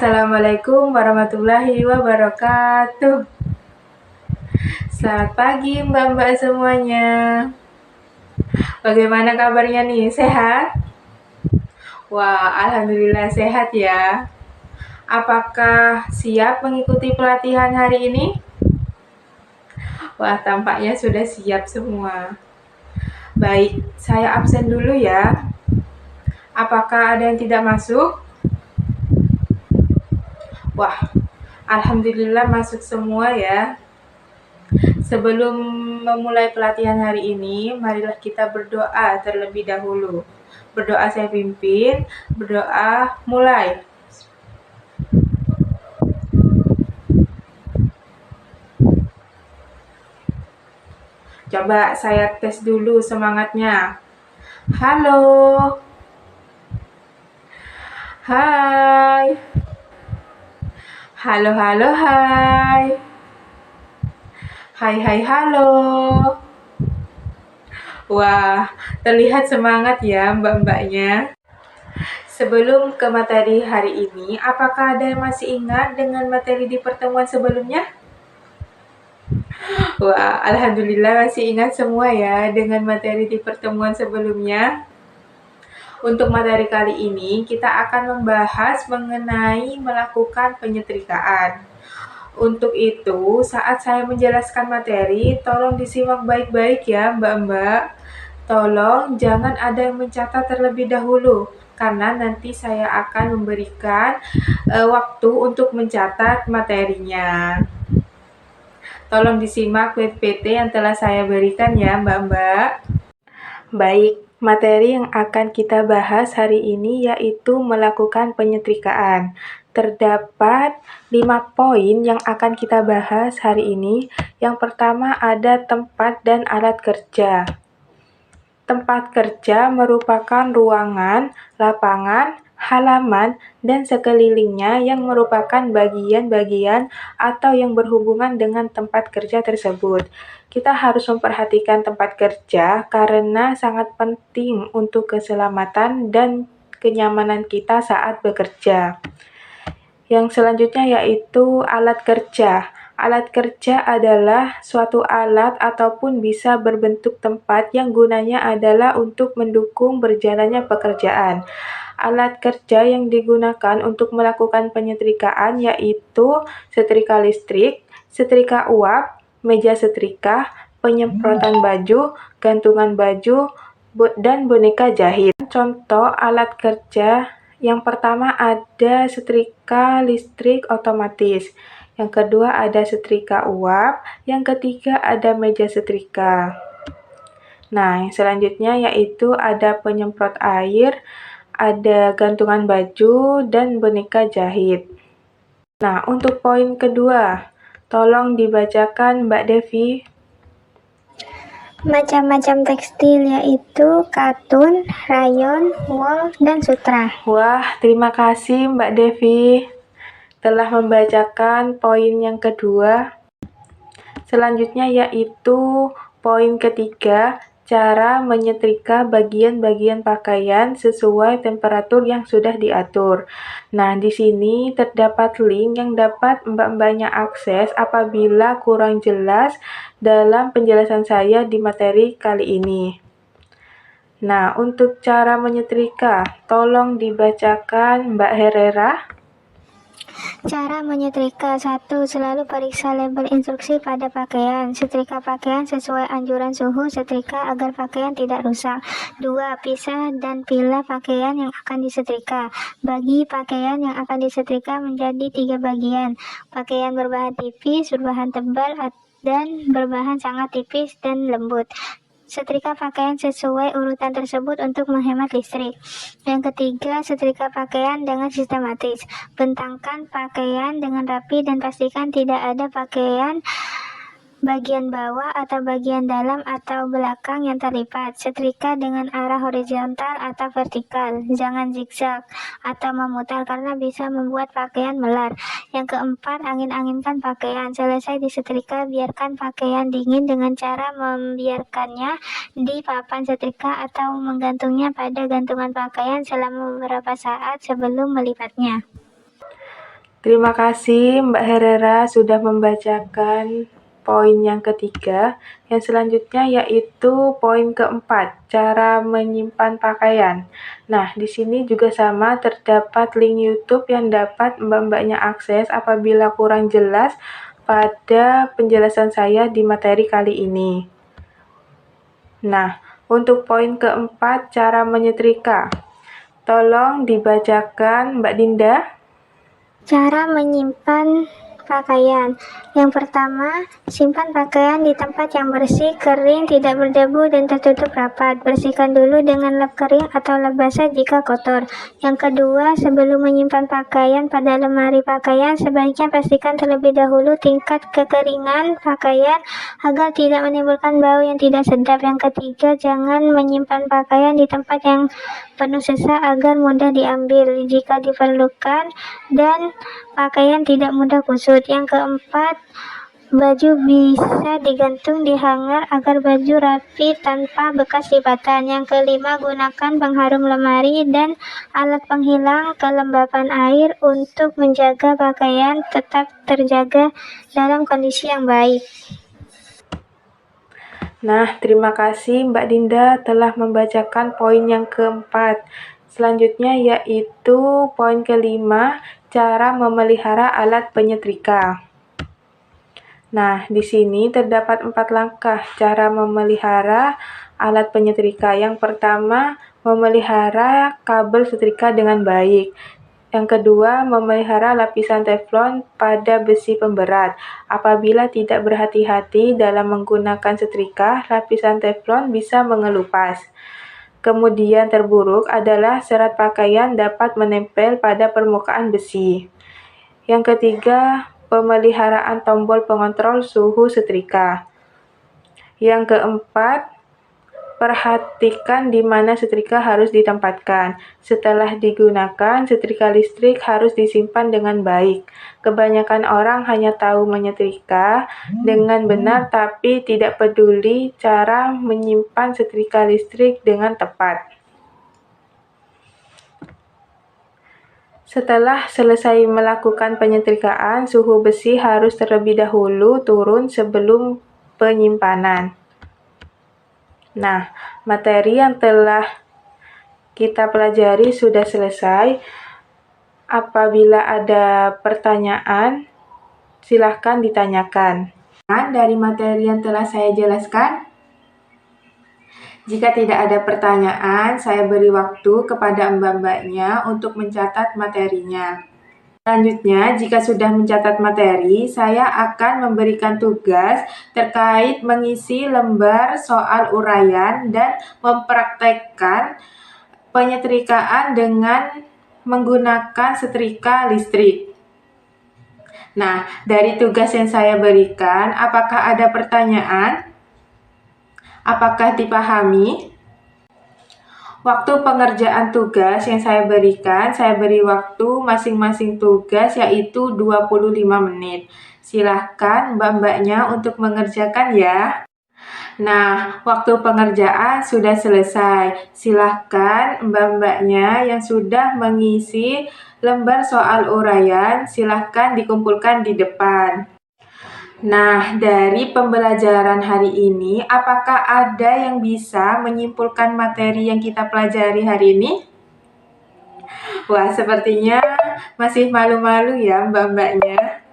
Assalamualaikum warahmatullahi wabarakatuh. Selamat pagi mbak-mbak semuanya. Bagaimana kabarnya nih? Sehat? Wah, alhamdulillah sehat ya. Apakah siap mengikuti pelatihan hari ini? Wah, tampaknya sudah siap semua. Baik, saya absen dulu ya. Apakah ada yang tidak masuk? Wah, alhamdulillah masuk semua ya. Sebelum memulai pelatihan hari ini, marilah kita berdoa terlebih dahulu. Berdoa saya pimpin, berdoa mulai. Coba saya tes dulu semangatnya. Halo. Hai. Halo, halo, hai. Hai, hai, halo. Wah, terlihat semangat ya mbak-mbaknya. Sebelum ke materi hari ini, apakah ada yang masih ingat dengan materi di pertemuan sebelumnya? Wah, alhamdulillah masih ingat semua ya dengan materi di pertemuan sebelumnya. Untuk materi kali ini, kita akan membahas mengenai melakukan penyetrikaan. Untuk itu, saat saya menjelaskan materi, tolong disimak baik-baik ya mbak-mbak. Tolong jangan ada yang mencatat terlebih dahulu, karena nanti saya akan memberikan waktu untuk mencatat materinya. Tolong disimak PPT yang telah saya berikan ya mbak-mbak. Baik, materi yang akan kita bahas hari ini yaitu melakukan penyetrikaan. Terdapat 5 poin yang akan kita bahas hari ini. Yang pertama ada tempat dan alat kerja. Tempat kerja merupakan ruangan, lapangan, halaman, dan sekelilingnya yang merupakan bagian-bagian atau yang berhubungan dengan tempat kerja tersebut. Kita harus memperhatikan tempat kerja karena sangat penting untuk keselamatan dan kenyamanan kita saat bekerja. Yang selanjutnya yaitu alat kerja. Alat kerja adalah suatu alat ataupun bisa berbentuk tempat yang gunanya adalah untuk mendukung berjalannya pekerjaan. Alat kerja yang digunakan untuk melakukan penyetrikaan yaitu setrika listrik, setrika uap, meja setrika, penyemprotan baju, gantungan baju, dan boneka jahit. Contoh alat kerja yang pertama ada setrika listrik otomatis. Yang kedua ada setrika uap. Yang ketiga ada meja setrika. Nah, yang selanjutnya yaitu ada penyemprot air, ada gantungan baju, dan boneka jahit. Nah, untuk poin kedua, tolong dibacakan Mbak Devi. Macam-macam tekstil yaitu katun, rayon, wol, dan sutra. Wah, terima kasih Mbak Devi telah membacakan poin yang kedua. Selanjutnya yaitu poin ketiga, cara menyetrika bagian-bagian pakaian sesuai temperatur yang sudah diatur. Nah, di sini terdapat link yang dapat mbak-mbaknya akses apabila kurang jelas dalam penjelasan saya di materi kali ini. Nah, untuk cara menyetrika, tolong dibacakan Mbak Herrera. Cara menyetrika: 1. Selalu periksa label instruksi pada pakaian. Setrika pakaian sesuai anjuran suhu setrika agar pakaian tidak rusak. 2. Pisah dan pilah pakaian yang akan disetrika. Bagi pakaian yang akan disetrika menjadi 3 bagian. Pakaian berbahan tipis, berbahan tebal, dan berbahan sangat tipis dan lembut. Setrika pakaian sesuai urutan tersebut untuk menghemat listrik. Yang ketiga, setrika pakaian dengan sistematis. Bentangkan pakaian dengan rapi dan pastikan tidak ada pakaian bagian bawah atau bagian dalam atau belakang yang terlipat. Setrika dengan arah horizontal atau vertikal. Jangan zigzag atau memutar karena bisa membuat pakaian melar. Yang keempat, angin-anginkan pakaian. Selesai disetrika, biarkan pakaian dingin dengan cara membiarkannya di papan setrika atau menggantungnya pada gantungan pakaian selama beberapa saat sebelum melipatnya. Terima kasih Mbak Herrera sudah membacakan poin yang ketiga. Yang selanjutnya yaitu poin keempat, cara menyimpan pakaian. Nah, di sini juga sama, terdapat link YouTube yang dapat mbak-mbaknya akses apabila kurang jelas pada penjelasan saya di materi kali ini. Nah, untuk poin keempat, cara menyetrika. Tolong dibacakan Mbak Dinda. Cara menyimpan pakaian. Yang pertama, simpan pakaian di tempat yang bersih, kering, tidak berdebu, dan tertutup rapat. Bersihkan dulu dengan lap kering atau lap basah jika kotor. Yang kedua, sebelum menyimpan pakaian pada lemari pakaian, sebaiknya pastikan terlebih dahulu tingkat kekeringan pakaian agar tidak menimbulkan bau yang tidak sedap. Yang ketiga, jangan menyimpan pakaian di tempat yang penuh sisa agar mudah diambil jika diperlukan dan pakaian tidak mudah kusut. Yang keempat, baju bisa digantung di hanger agar baju rapi tanpa bekas lipatan. Yang kelima, gunakan pengharum lemari dan alat penghilang kelembapan air untuk menjaga pakaian tetap terjaga dalam kondisi yang baik. Nah, terima kasih Mbak Dinda telah membacakan poin yang keempat. Selanjutnya yaitu poin kelima, cara memelihara alat penyetrika. Nah, di sini terdapat 4 langkah cara memelihara alat penyetrika. Yang pertama, memelihara kabel setrika dengan baik. Yang kedua, memelihara lapisan teflon pada besi pemberat. Apabila tidak berhati-hati dalam menggunakan setrika, lapisan teflon bisa mengelupas. Kemudian terburuk adalah serat pakaian dapat menempel pada permukaan besi. Yang ketiga, pemeliharaan tombol pengontrol suhu setrika. Yang keempat, perhatikan di mana setrika harus ditempatkan. Setelah digunakan, setrika listrik harus disimpan dengan baik. Kebanyakan orang hanya tahu menyetrika dengan benar tapi tidak peduli cara menyimpan setrika listrik dengan tepat. Setelah selesai melakukan penyetrikaan, suhu besi harus terlebih dahulu turun sebelum penyimpanan. Nah, materi yang telah kita pelajari sudah selesai. Apabila ada pertanyaan, silahkan ditanyakan. Dari materi yang telah saya jelaskan, jika tidak ada pertanyaan, saya beri waktu kepada mbak-mbaknya untuk mencatat materinya. Selanjutnya, jika sudah mencatat materi, saya akan memberikan tugas terkait mengisi lembar soal uraian dan mempraktekkan penyetrikaan dengan menggunakan setrika listrik. Nah, dari tugas yang saya berikan, apakah ada pertanyaan? Apakah dipahami? Waktu pengerjaan tugas yang saya berikan, saya beri waktu masing-masing tugas yaitu 25 menit. Silahkan mbak-mbaknya untuk mengerjakan ya. Nah, waktu pengerjaan sudah selesai. Silahkan mbak-mbaknya yang sudah mengisi lembar soal uraian, silahkan dikumpulkan di depan. Nah, dari pembelajaran hari ini, apakah ada yang bisa menyimpulkan materi yang kita pelajari hari ini? Wah, sepertinya masih malu-malu ya mbak-mbaknya.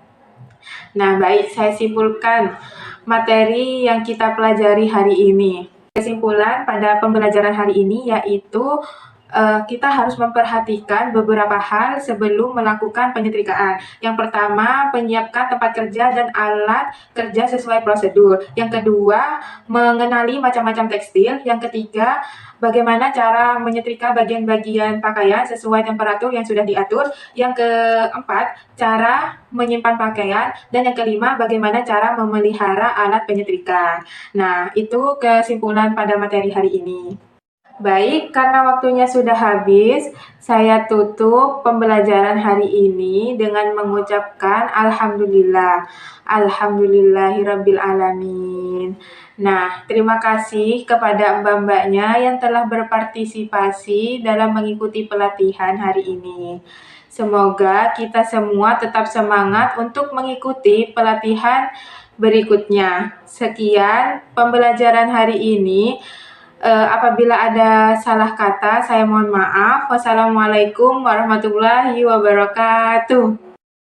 Nah, baik, saya simpulkan materi yang kita pelajari hari ini. Kesimpulan pada pembelajaran hari ini yaitu kita harus memperhatikan beberapa hal sebelum melakukan penyetrikaan. Yang pertama, menyiapkan tempat kerja dan alat kerja sesuai prosedur. Yang kedua, mengenali macam-macam tekstil. Yang ketiga, bagaimana cara menyetrika bagian-bagian pakaian sesuai temperatur yang sudah diatur. Yang keempat, cara menyimpan pakaian. Dan yang kelima, bagaimana cara memelihara alat penyetrika. Nah, itu kesimpulan pada materi hari ini. Baik, karena waktunya sudah habis, saya tutup pembelajaran hari ini dengan mengucapkan Alhamdulillah. Alhamdulillahirabbil alamin. Nah, terima kasih kepada mbak-mbaknya yang telah berpartisipasi dalam mengikuti pelatihan hari ini. Semoga kita semua tetap semangat untuk mengikuti pelatihan berikutnya. Sekian pembelajaran hari ini. Apabila ada salah kata, saya mohon maaf. Wassalamualaikum warahmatullahi wabarakatuh.